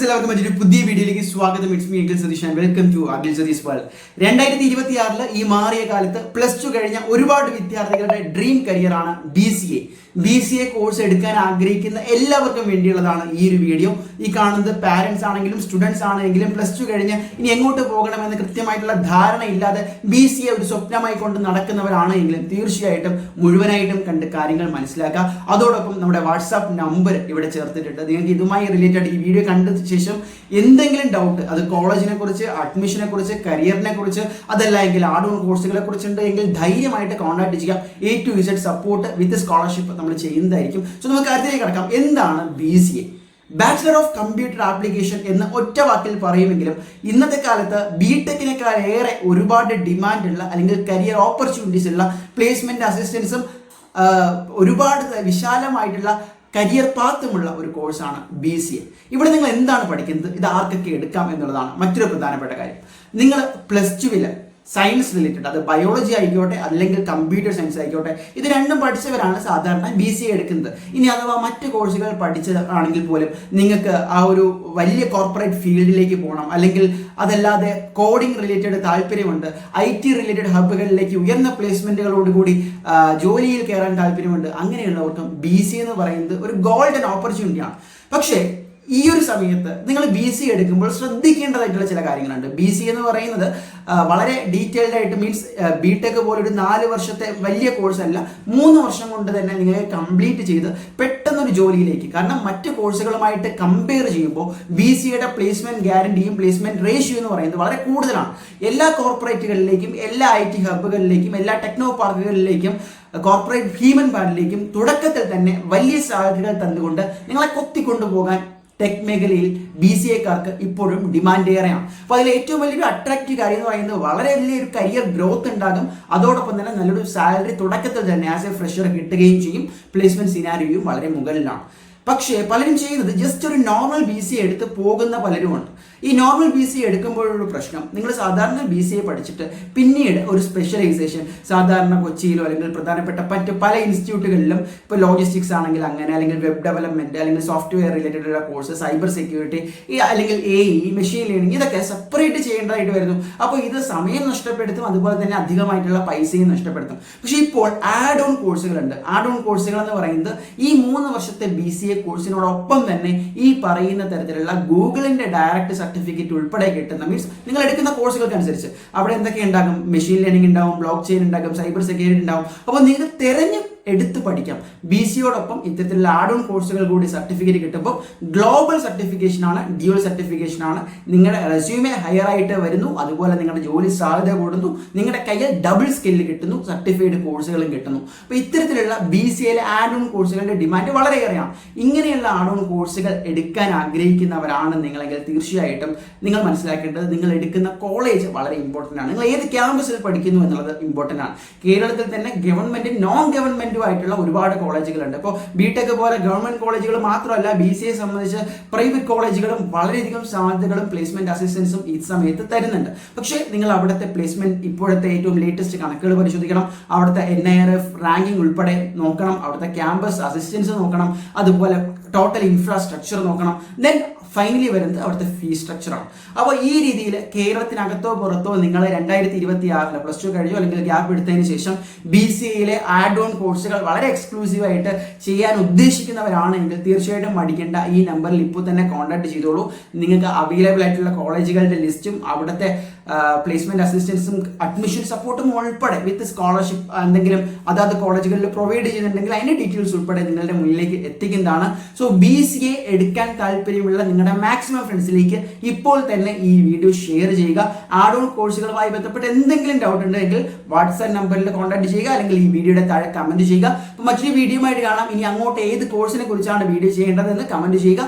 Friends, എല്ലാവർക്കും മറ്റൊരു പുതിയ വീഡിയോയിലേക്ക് സ്വാഗതം. It's me Akhil Satish and welcome to Akhil Satish world. 2026 ഈ മാറിയ കാലത്ത് പ്ലസ് ടു കഴിഞ്ഞ ഒരുപാട് വിദ്യാർത്ഥികളുടെ ഡ്രീം കരിയറാണ് BCA കോഴ്സ് എടുക്കാൻ ആഗ്രഹിക്കുന്ന എല്ലാവർക്കും വേണ്ടിയുള്ളതാണ് ഈ ഒരു വീഡിയോ. ഈ കാണുന്നത് പാരൻസ് ആണെങ്കിലും സ്റ്റുഡൻസ് ആണെങ്കിലും പ്ലസ് ടു കഴിഞ്ഞ് ഇനി എങ്ങോട്ട് പോകണമെന്ന് കൃത്യമായിട്ടുള്ള ധാരണ ഇല്ലാതെ BCA ഒരു സ്വപ്നമായി കൊണ്ട് നടക്കുന്നവരാണെങ്കിലും തീർച്ചയായിട്ടും മുഴുവനായിട്ടും കണ്ട് കാര്യങ്ങൾ മനസ്സിലാക്കുക. അതോടൊപ്പം നമ്മുടെ വാട്സാപ്പ് നമ്പർ ഇവിടെ ചേർത്തിട്ടുണ്ട്. നിങ്ങൾക്ക് ഇതുമായി റിലേറ്റഡ് ഈ വീഡിയോ കണ്ടതിന് ശേഷം എന്തെങ്കിലും ഡൗട്ട്, അത് കോളേജിനെ കുറിച്ച്, അഡ്മിഷനെ കുറിച്ച്, കരിയറിനെ കുറിച്ച്, അതല്ല എങ്കിൽ ആഡ് ഓൺ കോഴ്സുകളെ കുറിച്ചുണ്ട് എങ്കിൽ ധൈര്യമായിട്ട് കോൺടാക്ട് ചെയ്യാം. A to Z support with scholarship നമ്മൾ ചെയ്യുന്നതായിരിക്കും. സോ നമുക്ക് കാര്യത്തിലേക്ക് കിടക്കാം. എന്താണ് BCA? Bachelor of computer application എന്ന് ഒറ്റ വാക്കിൽ പറയുമെങ്കിലും ഇന്നത്തെ കാലത്ത് ബിടെക്കിനേക്കാൾ ഏറെ ഒരുപാട് ഡിമാൻഡുള്ള അല്ലെങ്കിൽ കരിയർ ഓപ്പർച്യൂണിറ്റീസ് ഉള്ള പ്ലേസ്മെന്റ് അസിസ്റ്റൻസും ഒരുപാട് വിശാലമായിട്ടുള്ള കരിയർ പാത്തുമുള്ള ഒരു കോഴ്സാണ് BCA. ഇവിടെ നിങ്ങൾ എന്താണ് പഠിക്കുന്നത്, ഇത് ആർക്കൊക്കെ എടുക്കാം എന്നുള്ളതാണ് മറ്റൊരു പ്രധാനപ്പെട്ട കാര്യം. നിങ്ങൾ പ്ലസ് ടുവിൽ സയൻസ് റിലേറ്റഡ്, അത് ബയോളജി ആയിക്കോട്ടെ അല്ലെങ്കിൽ കമ്പ്യൂട്ടർ സയൻസ് ആയിക്കോട്ടെ, ഇത് രണ്ടും പഠിച്ചവരാണ് സാധാരണ BCA എടുക്കുന്നത്. ഇനി അഥവാ മറ്റ് കോഴ്സുകൾ പഠിച്ചതാണെങ്കിൽ പോലും നിങ്ങൾക്ക് ആ ഒരു വലിയ കോർപ്പറേറ്റ് ഫീൽഡിലേക്ക് പോകണം, അല്ലെങ്കിൽ അതല്ലാതെ കോഡിംഗ് റിലേറ്റഡ് താല്പര്യമുണ്ട്, IT റിലേറ്റഡ് ഹബ്ബുകളിലേക്ക് ഉയർന്ന പ്ലേസ്മെന്റുകളോടുകൂടി ജോലിയിൽ കയറാൻ താല്പര്യമുണ്ട്, അങ്ങനെയുള്ളവർക്കും BCA എന്ന് പറയുന്നത് ഒരു ഗോൾഡൻ ഓപ്പർച്യൂണിറ്റിയാണ്. പക്ഷേ ഈ ഒരു സമയത്ത് നിങ്ങൾ BCA എടുക്കുമ്പോൾ ശ്രദ്ധിക്കേണ്ടതായിട്ടുള്ള ചില കാര്യങ്ങളുണ്ട്. BCA എന്ന് പറയുന്നത് വളരെ ഡീറ്റെയിൽഡ് ആയിട്ട്, മീൻസ് ബിടെക് പോലൊരു 4 വർഷത്തെ വലിയ കോഴ്സ് അല്ല, 3 വർഷം കൊണ്ട് തന്നെ നിങ്ങൾക്ക് കംപ്ലീറ്റ് ചെയ്ത് പെട്ടെന്നൊരു ജോലിയിലേക്ക്, കാരണം മറ്റ് കോഴ്സുകളുമായിട്ട് കമ്പയർ ചെയ്യുമ്പോൾ BCAയുടെ പ്ലേസ്മെന്റ് ഗ്യാരണ്ടിയും പ്ലേസ്മെന്റ് റേഷ്യോ എന്ന് പറയുന്നത് വളരെ കൂടുതലാണ്. എല്ലാ കോർപ്പറേറ്റുകളിലേക്കും, എല്ലാ IT ഹബ്ബുകളിലേക്കും, എല്ലാ ടെക്നോ പാർക്കുകളിലേക്കും, കോർപ്പറേറ്റ് ഹ്യൂമൻ പാർട്ടിലേക്കും തുടക്കത്തിൽ തന്നെ വലിയ സാധ്യതകൾ തന്നുകൊണ്ട് നിങ്ങളെ കൊത്തിക്കൊണ്ടുപോകാൻ ടെക് മേഖലയിൽ BCAക്കാർക്ക് ഇപ്പോഴും ഡിമാൻഡ് ഏറെയാണ്. അപ്പോൾ അതിൽ ഏറ്റവും വലിയൊരു അട്രാക്റ്റീവ് കാര്യം എന്ന് പറയുന്നത് വളരെ വലിയൊരു കരിയർ ഗ്രോത്ത് ഉണ്ടാകും. അതോടൊപ്പം തന്നെ നല്ലൊരു സാലറി തുടക്കത്തിൽ തന്നെ ആസ് എ ഫ്രഷർ കിട്ടുകയും ചെയ്യും. പ്ലേസ്മെന്റ് സിനാരിയോയും വളരെ മുകളിലാണ്. പക്ഷേ പലരും ചെയ്യുന്നത് ജസ്റ്റ് ഒരു നോർമൽ BCA എടുത്ത് പോകുന്ന പലരുമുണ്ട്. ഈ നോർമൽ BCA എടുക്കുമ്പോഴുള്ള പ്രശ്നം, നിങ്ങൾ സാധാരണ BCA പഠിച്ചിട്ട് പിന്നീട് ഒരു സ്പെഷ്യലൈസേഷൻ സാധാരണ കൊച്ചിയിലോ അല്ലെങ്കിൽ പ്രധാനപ്പെട്ട മറ്റ് പല ഇൻസ്റ്റിറ്റ്യൂട്ടുകളിലും, ഇപ്പോൾ ലോജിസ്റ്റിക്സ് ആണെങ്കിൽ അങ്ങനെ, അല്ലെങ്കിൽ വെബ് ഡെവലപ്മെന്റ്, അല്ലെങ്കിൽ സോഫ്റ്റ്വെയർ റിലേറ്റഡ് ഉള്ള കോഴ്സ്, സൈബർ സെക്യൂരിറ്റി, അല്ലെങ്കിൽ AI, മെഷീൻ ലേണിംഗ്, ഇതൊക്കെ സെപ്പറേറ്റ് ചെയ്യേണ്ടതായിട്ട് വരുന്നു. അപ്പോൾ ഇത് സമയം നഷ്ടപ്പെടുത്തും, അതുപോലെ തന്നെ അധികമായിട്ടുള്ള പൈസയും നഷ്ടപ്പെടുത്തും. പക്ഷേ ഇപ്പോൾ ആഡ് ഓൺ കോഴ്സുകളുണ്ട്. ആഡ് ഓൺ കോഴ്സുകൾ എന്ന് പറയുന്നത് ഈ 3 വർഷത്തെ BCA കോഴ്സിനോടൊപ്പം തന്നെ ഈ പറയുന്ന തരത്തിലുള്ള ഗൂഗിളിന്റെ ഡയറക്റ്റ് സർട്ടിഫിക്കറ്റ് ഉൾപ്പെടെ കിട്ടുന്ന, മീൻസ് നിങ്ങൾ എടുക്കുന്ന കോഴ്സുകൾക്ക് അനുസരിച്ച് അവിടെ എന്തൊക്കെ ഉണ്ടാകും, മെഷീൻ ലേണിംഗ് ഉണ്ടാവും, ബ്ലോക്ക് ചെയിൻ ഉണ്ടാകും, സൈബർ സെക്യൂരിറ്റി ഉണ്ടാവും. അപ്പോൾ നിങ്ങൾ തിരഞ്ഞ് എടുത്ത് പഠിക്കാം. BCAയോടൊപ്പം ഇത്തരത്തിലുള്ള ആഡ് ഓൺ കോഴ്സുകൾ കൂടി സർട്ടിഫിക്കറ്റ് കിട്ടുമ്പോൾ ഗ്ലോബൽ സർട്ടിഫിക്കേഷൻ ആണ്, ഡ്യുവൽ സർട്ടിഫിക്കേഷൻ ആണ്. നിങ്ങളുടെ റെസ്യൂമെ ഹയർ ആയിട്ട് വരുന്നു, അതുപോലെ നിങ്ങളുടെ ജോലി സാധ്യത കൂടുന്നു, നിങ്ങളുടെ കയ്യിൽ ഡബിൾ സ്കില്ല് കിട്ടുന്നു, സർട്ടിഫൈഡ് കോഴ്സുകളും കിട്ടുന്നു. അപ്പോൾ ഇത്തരത്തിലുള്ള BCAയിലെ ആഡ് ഓൺ കോഴ്സുകളുടെ ഡിമാൻഡ് വളരെയേറെയാണ്. ഇങ്ങനെയുള്ള ആഡ് ഓൺ കോഴ്സുകൾ എടുക്കാൻ ആഗ്രഹിക്കുന്നവരാണ് നിങ്ങളെങ്കിൽ തീർച്ചയായിട്ടും നിങ്ങൾ മനസ്സിലാക്കേണ്ടത് നിങ്ങൾ എടുക്കുന്ന കോളേജ് വളരെ ഇമ്പോർട്ടൻ്റ് ആണ്. നിങ്ങൾ ഏത് ക്യാമ്പസിൽ പഠിക്കുന്നു എന്നുള്ളത് ഇമ്പോർട്ടൻ്റ് ആണ്. കേരളത്തിൽ തന്നെ ഗവൺമെന്റ്, നോൺ ഗവൺമെന്റ് ആയിട്ടുള്ള ഒരുപാട് കോളേജുകളുണ്ട്. ഇപ്പോൾ ബിടെക് പോലെ ഗവൺമെന്റ് കോളേജുകൾ മാത്രമല്ല, BCA സംബന്ധിച്ച് പ്രൈവറ്റ് കോളേജുകളും വളരെയധികം സാധ്യതകളും പ്ലേസ്മെന്റ് അസിസ്റ്റൻസും ഈ സമയത്ത് തരുന്നുണ്ട്. പക്ഷേ നിങ്ങൾ അവിടുത്തെ പ്ലേസ്മെന്റ്, ഇപ്പോഴത്തെ ഏറ്റവും ലേറ്റസ്റ്റ് കണക്കുകൾ പരിശോധിക്കണം, അവിടുത്തെ NIRF റാങ്കിങ് ഉൾപ്പെടെ നോക്കണം, അവിടുത്തെ ക്യാമ്പസ് അസിസ്റ്റൻസ് നോക്കണം, അതുപോലെ ടോട്ടൽ ഇൻഫ്രാസ്ട്രക്ചർ നോക്കണം. ദെൻ ഫൈനലി വരുന്നത് അവിടുത്തെ ഫീസ് സ്ട്രക്ചറാണ്. അപ്പോൾ ഈ രീതിയിൽ കേരളത്തിനകത്തോ പുറത്തോ നിങ്ങൾ 2026 പ്ലസ് ടു കഴിഞ്ഞോ അല്ലെങ്കിൽ ഗ്യാപ്പ് എടുത്തതിന് ശേഷം BCAയിലെ ആഡ് ഓൺ കോഴ്സുകൾ വളരെ എക്സ്ക്ലൂസീവ് ആയിട്ട് ചെയ്യാൻ ഉദ്ദേശിക്കുന്നവരാണെങ്കിൽ തീർച്ചയായിട്ടും മടിക്കേണ്ട. ഈ നമ്പറിൽ ഇപ്പോൾ തന്നെ കോൺടാക്ട് ചെയ്തോളൂ. നിങ്ങൾക്ക് അവൈലബിൾ ആയിട്ടുള്ള കോളേജുകളുടെ ലിസ്റ്റും അവിടുത്തെ പ്ലേസ്മെന്റ് അസിസ്റ്റൻസും അഡ്മിഷൻ സപ്പോർട്ടും ഉൾപ്പെടെ വിത്ത് സ്കോളർഷിപ്പ് എന്തെങ്കിലും അതാത് കോളേജുകളിൽ പ്രൊവൈഡ് ചെയ്യുന്നുണ്ടെങ്കിൽ അതിന്റെ ഡീറ്റെയിൽസ് ഉൾപ്പെടെ നിങ്ങളുടെ മുന്നിലേക്ക് എത്തിക്കുന്നതാണ്. സോ BCA എടുക്കാൻ താല്പര്യമുള്ള നിങ്ങളുടെ മാക്സിമം ഫ്രണ്ട്സിലേക്ക് ഇപ്പോൾ തന്നെ ഈ വീഡിയോ ഷെയർ ചെയ്യുക. ആഡ് ഓൺ കോഴ്സുകളുമായി ബന്ധപ്പെട്ട് എന്തെങ്കിലും ഡൗട്ട് ഉണ്ടെങ്കിൽ വാട്സാപ്പ് നമ്പറിൽ കോൺടാക്ട് ചെയ്യുക, അല്ലെങ്കിൽ ഈ വീഡിയോയുടെ താഴെ കമന്റ് ചെയ്യുക. അപ്പോൾ മറ്റൊരു വീഡിയോ ആയിട്ട് കാണാം. ഇനി അങ്ങോട്ട് ഏത് കോഴ്സിനെ കുറിച്ചാണ് വീഡിയോ ചെയ്യേണ്ടതെന്ന് കമന്റ് ചെയ്യുക.